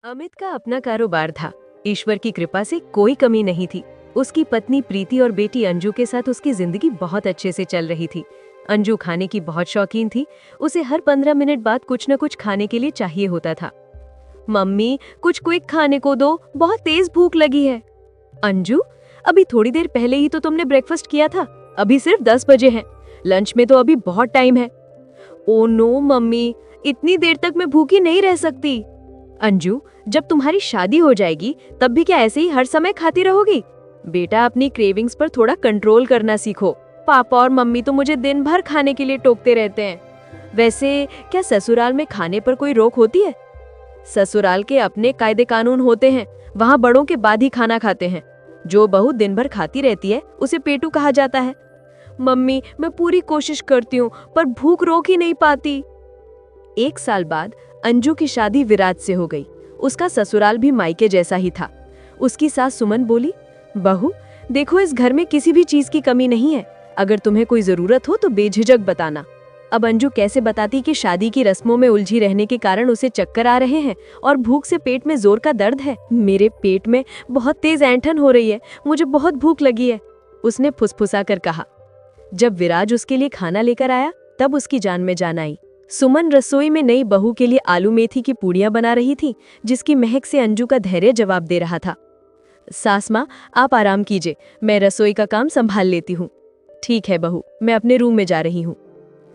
अमित का अपना कारोबार था। ईश्वर की कृपा से कोई कमी नहीं थी। उसकी पत्नी प्रीति और बेटी अंजू के साथ उसकी जिंदगी बहुत अच्छे से चल रही थी। अंजू खाने की बहुत शौकीन थी। उसे हर 15 मिनट बाद कुछ न कुछ खाने के लिए चाहिए होता था। मम्मी, कुछ क्विक खाने को दो, बहुत तेज भूख लगी है। अंजू, अभी थोड़ी देर पहले ही तो तुमने ब्रेकफास्ट किया था। अभी सिर्फ 10 बजे हैं। लंच में तो अभी बहुत टाइम है। ओ नो मम्मी, इतनी देर तक मैं भूखी नहीं रह सकती। अंजू, जब तुम्हारी शादी हो जाएगी तब भी क्या ऐसे ही हर समय खाती रहोगी? बेटा, अपनी क्रेविंग्स पर थोड़ा कंट्रोल करना सीखो। पापा और मम्मी तो मुझे दिन भर खाने के लिए टोकते रहते हैं। वैसे क्या ससुराल में खाने पर कोई रोक होती है? ससुराल के अपने कायदे कानून होते हैं। वहाँ बड़ों के बाद ही खाना खाते हैं। जो बहू दिन भर खाती रहती है उसे पेटू कहा जाता है। मम्मी, मैं पूरी कोशिश करती हूँ पर भूख रोक ही नहीं पाती। 1 साल बाद अंजू की शादी विराज से हो गई। उसका ससुराल भी मायके जैसा ही था। उसकी सास सुमन बोली, बहू देखो, इस घर में किसी भी चीज की कमी नहीं है। अगर तुम्हें कोई जरूरत हो तो बेझिझक बताना। अब अंजू कैसे बताती कि शादी की रस्मों में उलझी रहने के कारण उसे चक्कर आ रहे हैं और भूख से पेट में जोर का दर्द है। मेरे पेट में बहुत तेज ऐंठन हो रही है, मुझे बहुत भूख लगी है, उसने फुसफुसा कर कहा। जब विराज उसके लिए खाना लेकर आया तब उसकी जान में जान आई। सुमन रसोई में नई बहू के लिए आलू मेथी की पूड़ियां बना रही थी, जिसकी महक से अंजू का धैर्य जवाब दे रहा था। सास माँ, आप आराम कीजिए, मैं रसोई का काम संभाल लेती हूँ। ठीक है बहू, मैं अपने रूम में जा रही हूँ।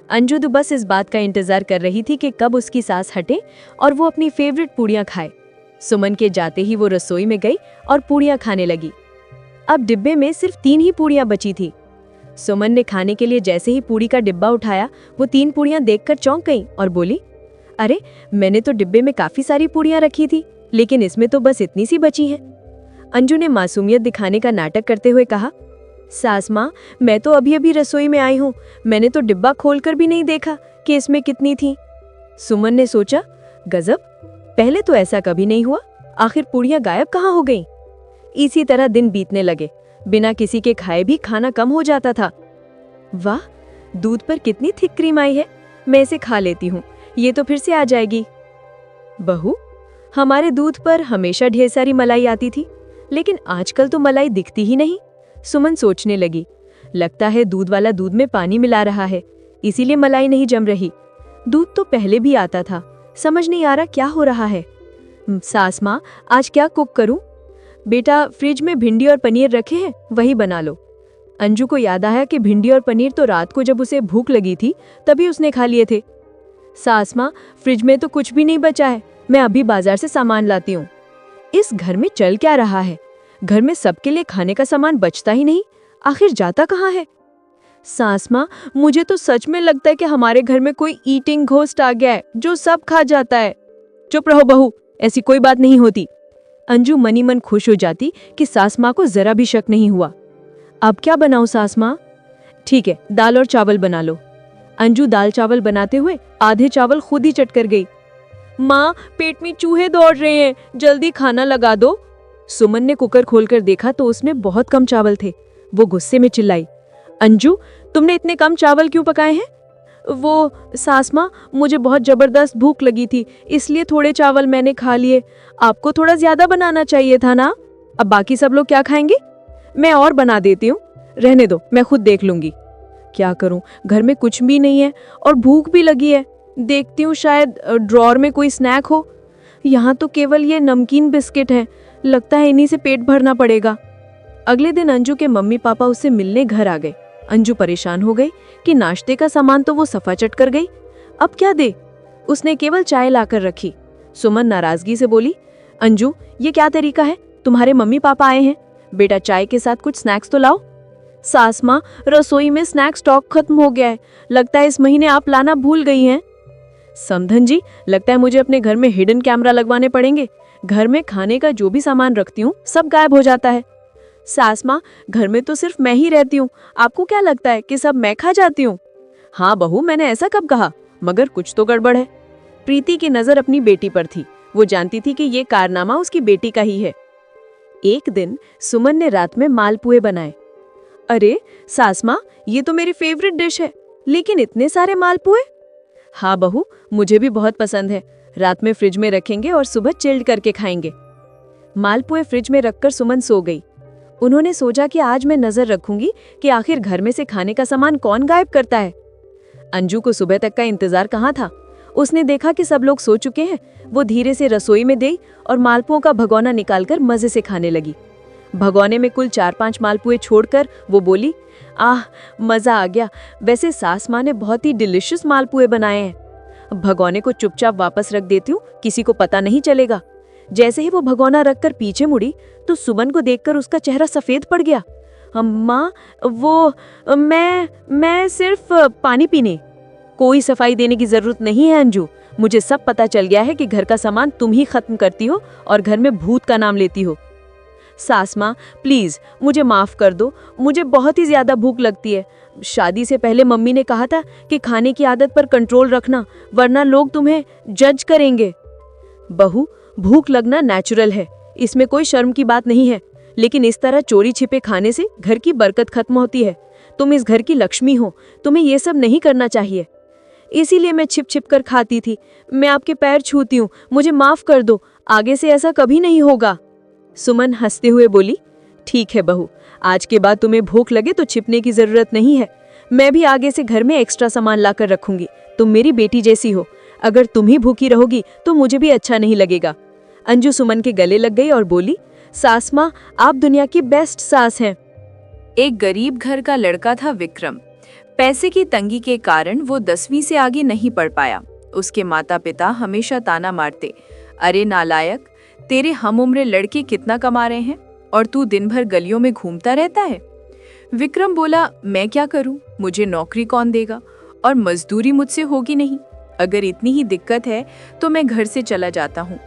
अंजू तो बस इस बात का इंतजार कर रही थी कि कब उसकी सास हटे और वो अपनी फेवरेट पूड़ियां खाए। सुमन के जाते ही वो रसोई में गई और पूड़ियां खाने लगी। अब डिब्बे में सिर्फ 3 ही पूड़ियां बची थी। सुमन ने खाने के लिए जैसे ही पूड़ी का डिब्बा उठाया, वो 3 पूड़ियां देखकर चौंक गई और बोली, अरे, मैंने तो डिब्बे में काफी सारी पूड़ियां रखी थी, लेकिन इसमें तो बस इतनी सी बची हैं। अंजू ने मासूमियत दिखाने का नाटक करते हुए कहा, सास माँ, मैं तो अभी अभी रसोई में आई हूँ, मैंने तो डिब्बा खोलकर भी नहीं देखा कि इसमें कितनी थी। सुमन ने सोचा, गजब, पहले तो ऐसा कभी नहीं हुआ, आखिर पूड़ियां गायब कहाँ हो गईं? इसी तरह दिन बीतने लगे। बिना किसी के खाए भी खाना कम हो जाता था। वाह, दूध पर कितनी थिक क्रीम आई है, मैं इसे खा लेती हूँ, ये तो फिर से आ जाएगी। बहू, हमारे दूध पर हमेशा ढेर सारी मलाई आती थी, लेकिन आजकल तो मलाई दिखती ही नहीं। सुमन सोचने लगी, लगता है दूध वाला दूध में पानी मिला रहा है, इसीलिए मलाई नहीं जम रही। दूध तो पहले भी आता था, समझ नहीं आ रहा क्या हो रहा है। सास माँ, आज क्या कुक करूं? बेटा, फ्रिज में भिंडी और पनीर रखे हैं, वही बना लो। अंजू को याद आया कि भिंडी और पनीर तो रात को जब उसे भूख लगी थी तभी उसने खा लिए थे। सास माँ, फ्रिज में तो कुछ भी नहीं बचा है, मैं अभी बाजार से सामान लाती हूँ। इस घर में चल क्या रहा है? घर में सबके लिए खाने का सामान बचता ही नहीं, आखिर जाता कहाँ है? सास माँ, मुझे तो सच में लगता है कि हमारे घर में कोई ईटिंग घोस्ट आ गया है जो सब खा जाता है। चुप रहो बहू, ऐसी कोई बात नहीं होती। अंजू मनी मन खुश हो जाती कि सास माँ को जरा भी शक नहीं हुआ। अब क्या बनाऊं सास माँ? ठीक है, दाल और चावल बना लो। अंजू दाल चावल बनाते हुए आधे चावल खुद ही चट कर गई। माँ, पेट में चूहे दौड़ रहे हैं, जल्दी खाना लगा दो। सुमन ने कुकर खोलकर देखा तो उसमें बहुत कम चावल थे। वो गुस्से में चिल्लाई, अंजू, तुमने इतने कम चावल क्यों पकाए हैं? वो सास माँ, मुझे बहुत जबरदस्त भूख लगी थी, इसलिए थोड़े चावल मैंने खा लिए। आपको थोड़ा ज्यादा बनाना चाहिए था ना। अब बाकी सब लोग क्या खाएंगे? मैं और बना देती हूँ, रहने दो, मैं खुद देख लूंगी। क्या करूं, घर में कुछ भी नहीं है और भूख भी लगी है। देखती हूँ शायद ड्रॉर में कोई स्नैक हो। यहाँ तो केवल ये नमकीन बिस्किट है, लगता है इन्हीं से पेट भरना पड़ेगा। अगले दिन अंजू के मम्मी पापा उससे मिलने घर आ गए। अंजू परेशान हो गई कि नाश्ते का सामान तो वो सफा चट कर गई, अब क्या दे? उसने केवल चाय लाकर रखी। सुमन नाराजगी से बोली, अंजू, ये क्या तरीका है? तुम्हारे मम्मी पापा आए हैं, बेटा चाय के साथ कुछ स्नैक्स तो लाओ। सास माँ, रसोई में स्नैक स्टॉक खत्म हो गया है, लगता है इस महीने आप लाना भूल गई हैं। समधन जी, लगता है मुझे अपने घर में हिडन कैमरा लगवाने पड़ेंगे। घर में खाने का जो भी सामान रखती हूँ सब गायब हो जाता है। सास माँ, घर में तो सिर्फ मैं ही रहती हूँ, आपको क्या लगता है कि सब मैं खा जाती हूँ? हाँ बहू, मैंने ऐसा कब कहा, मगर कुछ तो गड़बड़ है। प्रीति की नजर अपनी बेटी पर थी। वो जानती थी कि ये कारनामा उसकी बेटी का ही है। एक दिन सुमन ने रात में मालपुए बनाए। अरे सास माँ, ये तो मेरी फेवरेट डिश है, लेकिन इतने सारे मालपुए? हाँ बहू, मुझे भी बहुत पसंद है। रात में फ्रिज में रखेंगे और सुबह चिल्ड करके खाएंगे। मालपुए फ्रिज में रखकर सुमन सो गई। उन्होंने सोचा कि आज मैं नजर रखूंगी कि आखिर घर में से खाने का सामान कौन गायब करता है। अंजू को सुबह तक का इंतजार कहाँ था। उसने देखा कि सब लोग सो चुके हैं। वो धीरे से रसोई में गई और मालपुओं का भगोना निकालकर मजे से खाने लगी। भगोने में कुल 4-5 मालपुए छोड़कर वो बोली, आह, मजा आ गया। वैसे सास माँ ने बहुत ही डिलिशियस मालपुए बनाए हैं। भगोने को चुपचाप वापस रख देती हूँ, किसी को पता नहीं चलेगा। जैसे ही वो भगोना रखकर पीछे मुड़ी तो सुमन को देखकर उसका चेहरा सफेद पड़ गया। अम्मा, मैं सिर्फ पानी पीने। कोई सफाई देने की जरूरत नहीं है अंजू। मुझे सब पता चल गया है कि घर का सामान तुम ही खत्म करती हो और घर में भूत का नाम लेती हो। सास माँ, प्लीज मुझे माफ कर दो। मुझे बहुत ही ज्यादा भूख लगती है। शादी से पहले मम्मी ने कहा था कि खाने की आदत पर कंट्रोल रखना, वरना लोग तुम्हें जज करेंगे। बहू, भूख लगना नेचुरल है, इसमें कोई शर्म की बात नहीं है। लेकिन इस तरह चोरी छिपे खाने से घर की बरकत खत्म होती है। तुम इस घर की लक्ष्मी हो, तुम्हें ये सब नहीं करना चाहिए। इसीलिए मैं छिप छिप कर खाती थी। मैं आपके पैर छूती हूँ, मुझे माफ कर दो। आगे से ऐसा कभी नहीं होगा। सुमन हंसते हुए बोली, ठीक है बहू, आज के बाद तुम्हें भूख लगे तो छिपने की जरूरत नहीं है। मैं भी आगे से घर में एक्स्ट्रा सामान लाकर रखूंगी। तुम मेरी बेटी जैसी हो। अगर तुम ही भूखी रहोगी तो मुझे भी अच्छा नहीं लगेगा। अंजू सुमन के गले लग गई और बोली, सास माँ, आप दुनिया की बेस्ट सास हैं। एक गरीब घर का लड़का था विक्रम। पैसे की तंगी के कारण वो 10वीं से आगे नहीं पढ़ पाया। उसके माता पिता हमेशा ताना मारते, अरे नालायक, तेरे हम उम्र लड़के कितना कमा रहे हैं और तू दिन भर गलियों में घूमता रहता है। विक्रम बोला, मैं क्या करूं, मुझे नौकरी कौन देगा और मजदूरी मुझसे होगी नहीं। अगर इतनी ही दिक्कत है तो मैं घर से चला जाता हूँ।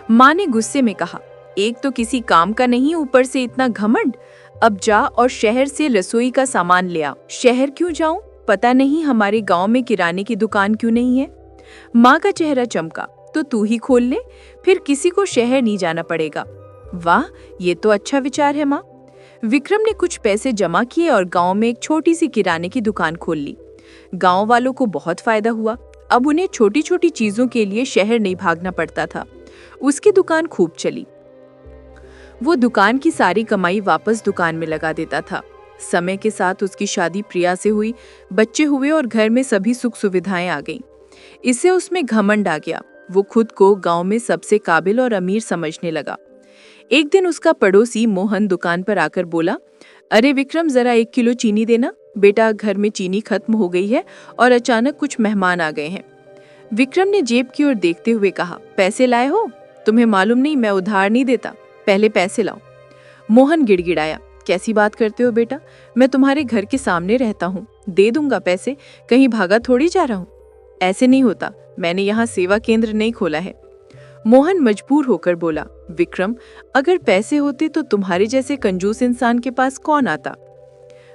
माँ ने गुस्से में कहा, एक तो किसी काम का नहीं, ऊपर से इतना घमंड। अब जा और शहर से रसोई का सामान ले आ। शहर क्यों जाऊं? पता नहीं हमारे गांव में किराने की दुकान क्यों नहीं है। माँ का चेहरा चमका, तो तू ही खोल ले, फिर किसी को शहर नहीं जाना पड़ेगा। वाह, ये तो अच्छा विचार है माँ। विक्रम ने कुछ पैसे जमा किए और गांव में एक छोटी सी किराने की दुकान खोल ली। गांव वालों को बहुत फायदा हुआ। अब उन्हें छोटी छोटी चीजों के लिए शहर नहीं भागना पड़ता था। उसकी दुकान खूब चली। वो दुकान की सारी कमाई वापस दुकान में लगा देता था। समय के साथ उसकी शादी प्रिया से हुई, बच्चे हुए और घर में सभी सुख सुविधाएं आ गईं। इससे उसमें घमंड आ गया। वो खुद को गांव में सबसे काबिल और अमीर समझने लगा। एक दिन उसका पड़ोसी मोहन दुकान पर आकर बोला, अरे विक्रम, जरा 1 किलो चीनी देना। बेटा, घर में चीनी खत्म हो गई है और अचानक कुछ मेहमान आ गए हैं। विक्रम ने जेब की ओर देखते हुए कहा, पैसे लाए हो? तुम्हें मालूम नहीं, मैं उधार नहीं देता, पहले पैसे लाओ। मोहन गिड़गिड़ाया, कैसी बात करते हो बेटा, मैं तुम्हारे घर के सामने रहता हूँ, दे दूंगा पैसे, कहीं भागा थोड़ी जा रहा हूँ। ऐसे नहीं होता, मैंने यहाँ सेवा केंद्र नहीं खोला है। मोहन मजबूर होकर बोला, विक्रम, अगर पैसे होते तो तुम्हारे जैसे कंजूस इंसान के पास कौन आता।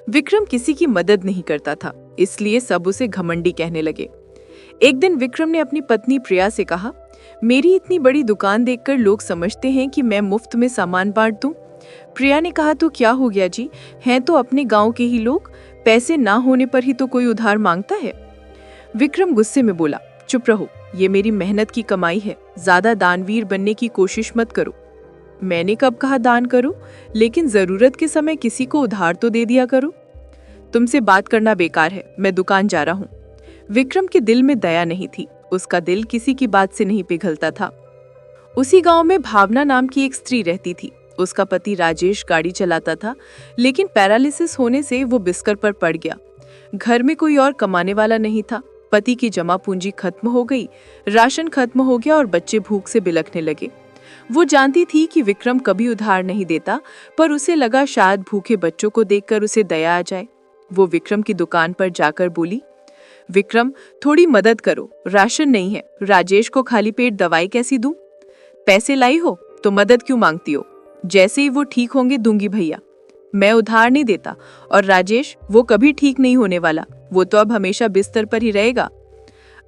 विक्रम किसी की मदद नहीं करता था, इसलिए सब उसे घमंडी कहने लगे। एक दिन विक्रम ने अपनी पत्नी प्रिया से कहा, मेरी इतनी बड़ी दुकान देखकर लोग समझते हैं कि मैं मुफ्त में सामान बांट दूं। प्रिया ने कहा, तो क्या हो गया जी, हैं तो अपने गांव के ही लोग, पैसे ना होने पर ही तो कोई उधार मांगता है। विक्रम गुस्से में बोला, चुप रहो, ये मेरी मेहनत की कमाई है, ज्यादा दानवीर बनने की कोशिश मत करो। मैंने कब कहा दान करो, लेकिन जरूरत के समय किसी को उधार तो दे दिया करो। तुमसे बात करना बेकार है, मैं दुकान जा रहा हूँ। विक्रम के दिल में दया नहीं थी, उसका दिल किसी की बात से नहीं पिघलता था। उसी गांव में भावना नाम की एक स्त्री रहती थी। उसका पति राजेश गाड़ी चलाता था, लेकिन पैरालिसिस होने से वो बिस्तर पर पड़ गया। घर में कोई और कमाने वाला नहीं था। पति की जमा पूंजी खत्म हो गई, राशन खत्म हो गया और बच्चे भूख से बिलखने लगे। वो जानती थी कि विक्रम कभी उधार नहीं देता, पर उसे लगा शायद भूखे बच्चों को देखकर उसे दया आ जाए। वो विक्रम की दुकान पर जाकर बोली, विक्रम, थोड़ी मदद करो, राशन नहीं है, राजेश को खाली पेट दवाई कैसी दूं? पैसे लाई हो तो मदद क्यों मांगती हो? जैसे ही वो ठीक होंगे दूंगी भैया। मैं उधार नहीं देता, और राजेश, वो कभी ठीक नहीं होने वाला, वो तो अब हमेशा बिस्तर पर ही रहेगा।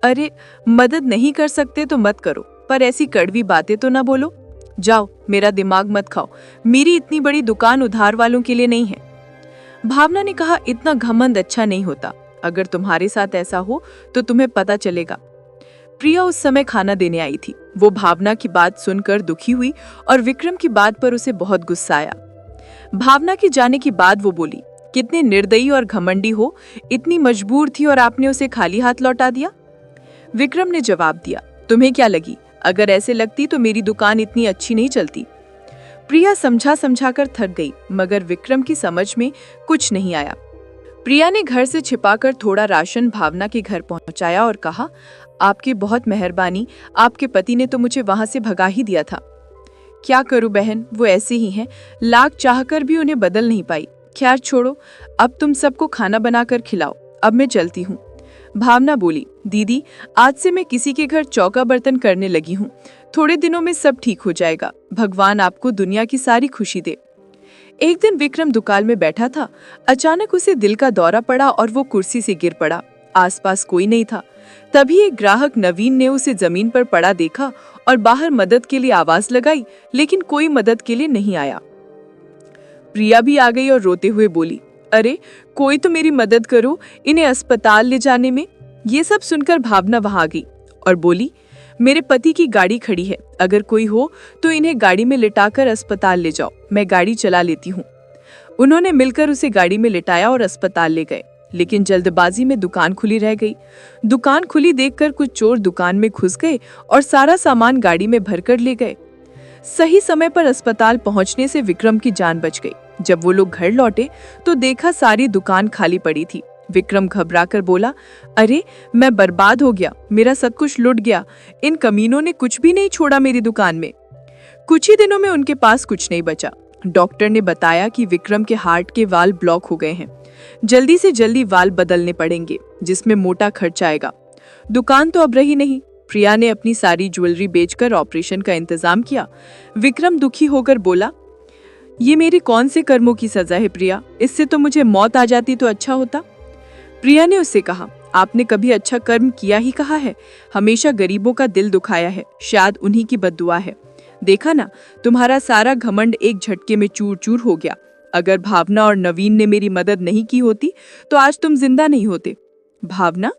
अरे, मदद नहीं कर सकते तो मत करो, पर ऐसी कड़वी बातें तो ना बोलो। जाओ, मेरा दिमाग मत खाओ, मेरी इतनी बड़ी दुकान उधार वालों के लिए नहीं है। भावना ने कहा, इतना घमंड अच्छा नहीं होता, अगर तुम्हारे साथ ऐसा हो तो तुम्हें पता चलेगा। प्रिया उस समय खाना देने आई थी। वो भावना की बात सुनकर दुखी हुई और विक्रम की बात पर उसे बहुत गुस्सा आया। भावना के जाने के बाद वो बोली, कितने निर्दयी और घमंडी हो, इतनी मजबूर थी और आपने उसे खाली हाथ लौटा दिया। विक्रम ने जवाब दिया, तुम्हें क्या लगी? अगर ऐसे लगती तो मेरी दुकान इतनी अच्छी नहीं चलती। प्रिया समझा कर थक गई, मगर विक्रम की समझ में कुछ नहीं आया। प्रिया ने घर से छिपाकर थोड़ा राशन भावना के घर पहुंचाया और कहा, आपकी बहुत मेहरबानी, आपके पति ने तो मुझे वहां से भगा ही दिया था। क्या करूं बहन, वो ऐसे ही हैं, लाख चाहकर भी उन्हें बदल नहीं पाई। खैर छोड़ो, अब तुम सबको खाना बनाकर खिलाओ, अब मैं चलती हूँ। भावना बोली, दीदी आज से मैं किसी के घर चौका बर्तन करने लगी हूँ, थोड़े दिनों में सब ठीक हो जाएगा। भगवान आपको दुनिया की सारी खुशी दे। एक दिन विक्रम दुकान में बैठा था, अचानक उसे दिल का दौरा पड़ा और वो कुर्सी से गिर पड़ा। आसपास कोई नहीं था। तभी एक ग्राहक नवीन ने उसे जमीन पर पड़ा देखा और बाहर मदद के लिए आवाज लगाई, लेकिन कोई मदद के लिए नहीं आया। प्रिया भी आ गई और रोते हुए बोली, अरे कोई तो मेरी मदद करो, इन्हें अस्पताल ले जाने में। ये सब सुनकर भावना वहां आ गई और बोली, मेरे पति की गाड़ी खड़ी है, अगर कोई हो तो इन्हें गाड़ी में लिटाकर अस्पताल ले जाओ, मैं गाड़ी चला लेती हूँ। उन्होंने मिलकर उसे गाड़ी में लिटाया और अस्पताल ले गए, लेकिन जल्दबाजी में दुकान खुली रह गई। दुकान खुली देखकर कुछ चोर दुकान में घुस गए और सारा सामान गाड़ी में भरकर ले गए। सही समय पर अस्पताल पहुंचने से विक्रम की जान बच गई। जब वो लोग घर लौटे तो देखा सारी दुकान खाली पड़ी थी। विक्रम घबराकर बोला, अरे मैं बर्बाद हो गया, मेरा सब कुछ लुट गया, इन कमीनों ने कुछ भी नहीं छोड़ा मेरी दुकान में। कुछ ही दिनों में उनके पास कुछ नहीं बचा। डॉक्टर ने बताया कि विक्रम के हार्ट के वाल्व ब्लॉक हो गए हैं, जल्दी से जल्दी वाल्व बदलने पड़ेंगे, जिसमें मोटा खर्च आएगा। दुकान तो अब रही नहीं। प्रिया ने अपनी सारी ज्वेलरी बेचकर ऑपरेशन का इंतजाम किया। विक्रम दुखी होकर बोला, ये मेरे कौन से कर्मों की सजा है प्रिया, इससे तो मुझे मौत आ जाती तो अच्छा होता। प्रिया ने उससे कहा, आपने कभी अच्छा कर्म किया ही कहा है, हमेशा गरीबों का दिल दुखाया है, शायद उन्हीं की बद्दुआ है। देखा ना, तुम्हारा सारा घमंड एक झटके में चूर चूर हो गया। अगर भावना और नवीन ने मेरी मदद नहीं की होती तो आज तुम जिंदा नहीं होते। भावना?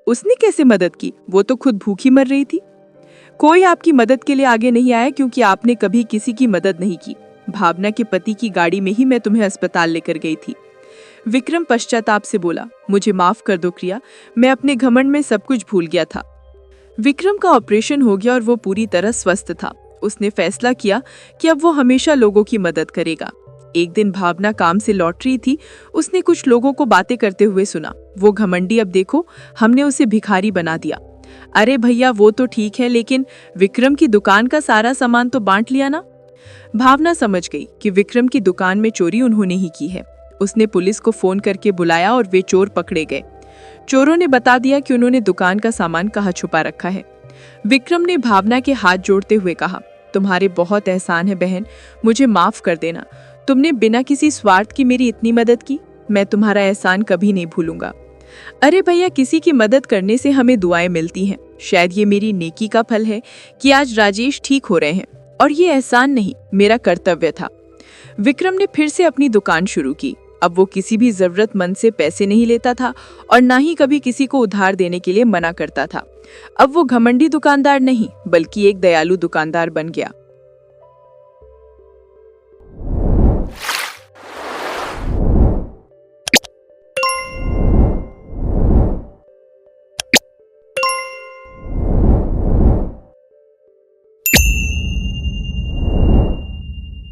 उसने कैसे मदद की? वो तो खुद भूखी मर रही थी। कोई आपकी मदद के लिए आगे नहीं आया क्योंकि आपने कभी किसी की मदद नहीं की। भावना के पति की गाड़ी में ही मैं तुम्हें अस्पताल लेकर गई थी। विक्रम पश्चाताप से बोला, मुझे माफ कर दो प्रिया, मैं अपने घमंड में सब कुछ भूल गया था। विक्रम का ऑपरेशन हो गया और वो पूरी तरह स्वस्थ था। उसने फैसला किया कि अब वो हमेशा लोगों की मदद करेगा। एक दिन भावना काम से लौट रही थी, उसने कुछ लोगों को बातें करते हुए सुना, वो घमंडी, अब देखो हमने उसे भिखारी बना दिया। अरे भैया वो तो ठीक है, लेकिन विक्रम की दुकान का सारा सामान तो बांट लिया ना। भावना समझ गई कि विक्रम की दुकान में चोरी उन्होंने ही की है। उसने पुलिस को फोन करके बुलाया और वे चोर पकड़े गए। चोरों ने बता दिया कि उन्होंने दुकान का सामान कहाँ छुपा रखा है। विक्रम ने भावना के हाथ जोड़ते हुए कहा, तुम्हारे बहुत एहसान है बहन, मुझे माफ कर देना। तुमने बिना किसी स्वार्थ की मेरी इतनी मदद की, मैं तुम्हारा एहसान कभी नहीं भूलूंगा। अरे भैया, किसी की मदद करने से हमें दुआएं मिलती हैं। शायद ये मेरी नेकी का फल है कि आज राजेश ठीक हो रहे हैं, और ये एहसान नहीं, मेरा कर्तव्य था। विक्रम ने फिर से अपनी दुकान शुरू की। अब वो किसी भी जरूरतमंद से पैसे नहीं लेता था और ना ही कभी किसी को उधार देने के लिए मना करता था। अब वो घमंडी दुकानदार नहीं, बल्कि एक दयालु दुकानदार बन गया।